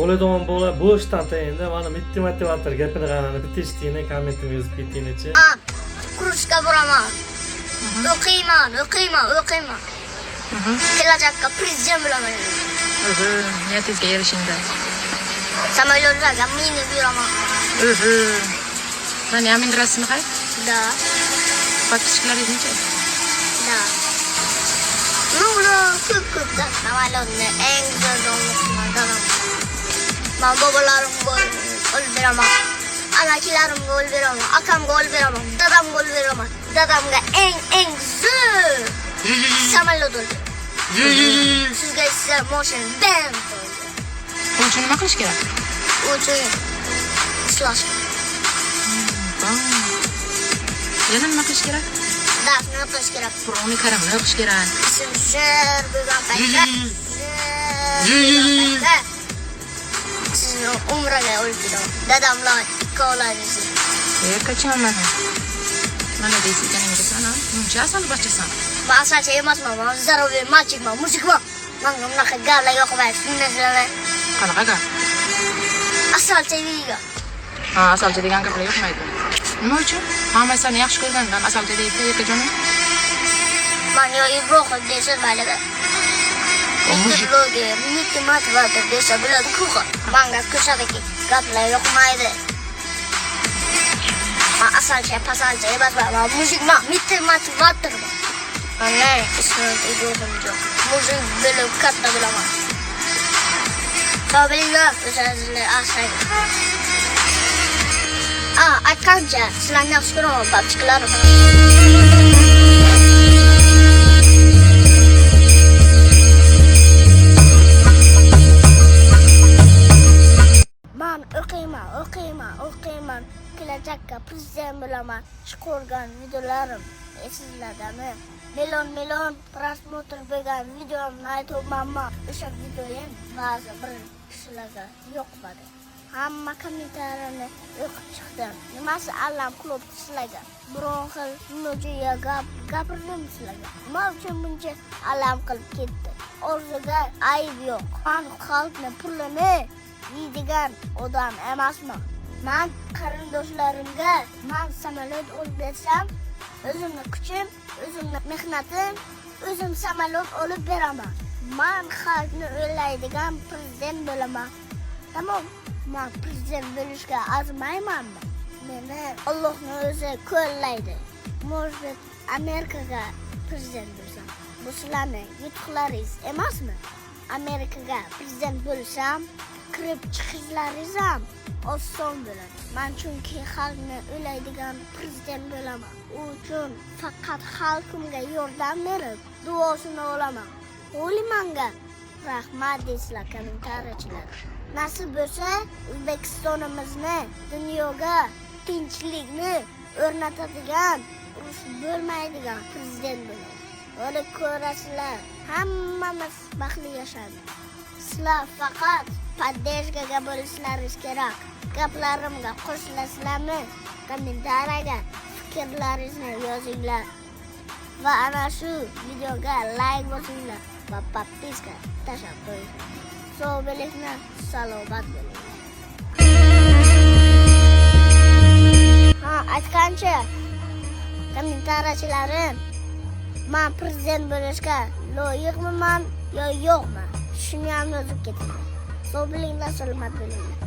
bo'ladigan bo'la bo'shdan tayinda mana bitta motivator gapini qarani bitta eshitdingni kommentini yozib ketdingchi. Kursga boraman. O'qiyman. Kelajakka prezident bo'laman. Niyatingizga erishingda. Samolyotlarga minib yuraman. Sen ham indirasizmi hay? Da. Подписчиклаringiz necha? Da. Ko'p-ko'pda samolyotni eng zo'r man bobolarimga o'ldiraman. Anakilarimga o'ldiraman. Akamga o'ldiraman. Dadamga o'ldiraman. Dadamga eng zo'r samolyot o'ldiraman. Sizga esa mashina bam. Bu uchun nima qilish kerak? U uchun ishlash. Yana nima qilish kerak? Darsni o'qish kerak. Qur'onni karimni o'qish kerak. Sizlar bo'lgan paytda sizni umraga olib ketaman. Dadamlar ikkovlaringiz. Qachon mana deysiz ekaningizga sana muncha asal bachasan. Men asalchi emasman, men zaroviy machikman, mushukman. Menga bunaqa gaplar yoqmaydi. Tushunasizlarmi? Qanaqa gap? Asalchi deyga. Asalchi degan gaplar yoqmaydi. Nima uchun? Hamma seni yaxshi ko'rgandan asalchi deydi, yekajonim. Men yo Ibrohim desa mayli. Mushuklarga mitti motivator desa bo'ladi ku. Menga ko'rsatiki gaplar yoqmaydi. Men asalchi emasman, men mushukman, mitti motivator. Ana ismim Ibrohim yo'q. Mushuk bo'lib katta bo'laman. Tabiiylar o'zingizlar asaydi. Aytgancha sizlarni yaxshi ko'raman, babchiklarim. Men o'qiyman. Kelajakka prezident bo'laman. Chiqargan videolarim esinglardami? Million prosmotr bo'lgan videomni aytibmanmi? O'sha videoyim ba'zi bir kishilarga yoqmadi. Hamma kommentariyani o'qib chiqdim. Nimasi allam qilib sizlarga? Biron xil nojo'ya gapirdim sizlarga. Nima uchun buncha allam qilib ketdi? O'ziga ayb yo'q. Men xalqni pulini yeydigan odam emasman. Men qarindoshlarimga men samolyot olib bersam, o'zimning kuchim, o'zimning mehnatim, o'zim samolyot olib beraman. Men xalqni o'ylaydigan prezident bo'laman. Tamom. Men prezident bo'lishga arzimaymanmi? Meni Allohning o'zi qo'llaydi. Может, Amerikaga prezident bo'lsam, bu sizlarning yutuqlaringiz emasmi? Amerikaga prezident bo'lsam, kirib chiqishlaringiz ham oson bo'ladi. Men chunki xalqni o'ylaydigan prezident bo'laman. U uchun faqat xalqimga yordam berib, duosini olaman. O'limanga rahmat deysizlar kommentariyachilar. Nasib bo'lsa, O'zbekistonimizni dunyoga tinchlikni o'rnatadigan, urush bo'lmaydigan prezident bo'ladi. O'lib ko'rasizlar, hammamiz baxtli yashaymiz. Sizlar faqat podдержкаga bo'lishlaringiz kerak. Gaplarimga qo'shilasizlarmi? Kommentariyaga fikrlaringizni yozinglar. Va ana shu videoga like bosinglar va podpiska tashlab qo'yinglar. Sog' bo'linglar, salomat bo'linglar. Aytgancha kommentariyachilarim, men prezident bo'lishga loyiqman yo yo'qman? Shuni ham yozib ketinglar. Sog' bo'linglar, salomat bo'linglar.